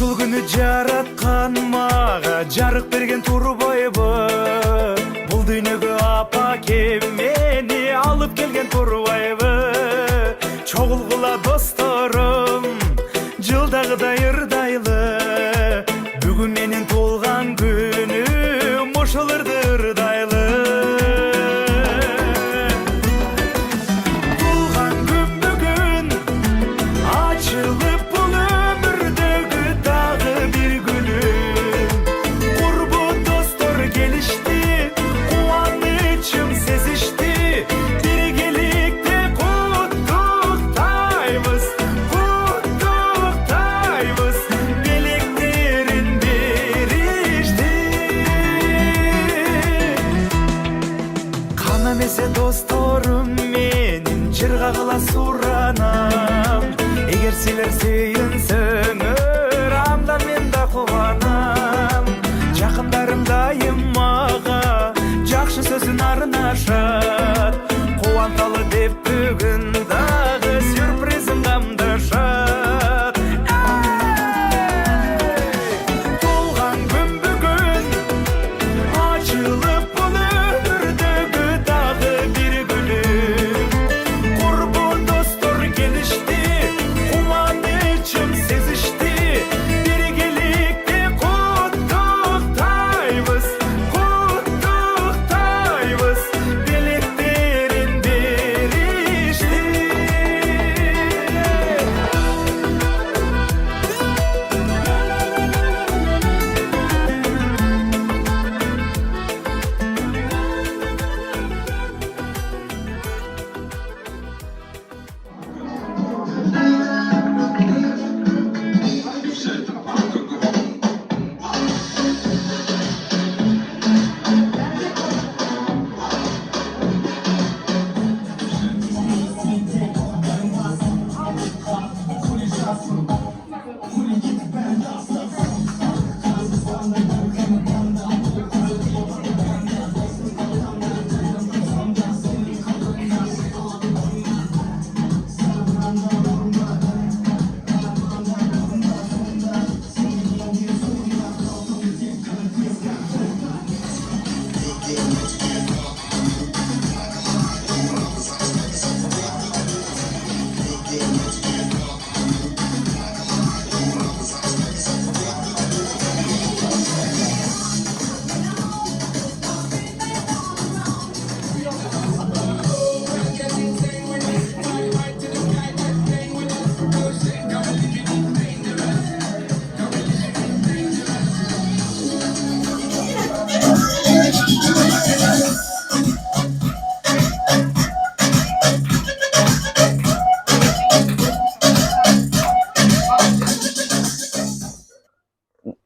Ушул күнү жараткан мага жарык берген турбайбы, бул дүйнөгө апакем мени алып келген турбайбы. Чогулгула досторум жылдагыдай ырдайлы, бүгүн менин туулган күнүм ушул ырдайлы. Туулган күн бүгүн ачылып бул өмүрдөгү дагы бир күнүм. Курбу достор келишти, кубанычым сезишти, биргеликте куттуктайбыз, белектерин беришти. Кан эмесе досторум менин жырга кыла суранам. Эгер силер сүйүнсөңөр, анда мен да кубанам. Жакындарым дайым мага жакшы сөзүн арнашат, кубанталы деп бүгүн дагы сюрпризин камдашат. Туулган күн бүгүн ачылып бул өмүрдөгү дагы бир күнүм. Курбу достор келишти, кубанычым сезишти, биргеликте куттуктайбыз, белектерин беришти.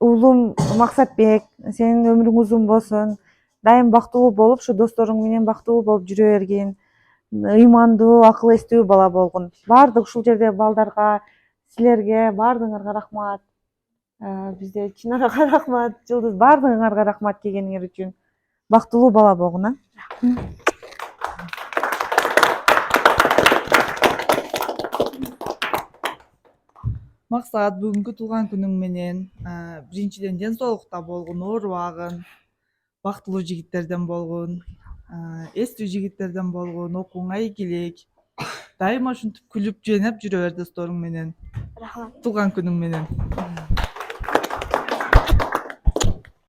Уулум Максатбек, сенин өмүрүң узун болсун. Дайым бактылуу болуп, ушу досторуң менен бактылуу болуп жүрө бергин. Ыймандуу, акыл эстүү бала болгун. Баардык ушул жерде балдарга, силерге баардыгыңарга рахмат. Бизде Чынарага рахмат, Жылдыз, баардыгыңарга рахмат келгениңер үчүн. Бактылуу бала болгун, Максат, бүгүнкү туулган күнүң менен биринчиден ден соолукта болгун, оорубагын, бактылуу жигиттерден болгун, эстүү жигиттерден болгун, окууңа ийгилик. Дайыма ушинтип күлүп жайнап жүрө бер досторуң менен. Рахмат. Туулган күнүң менен.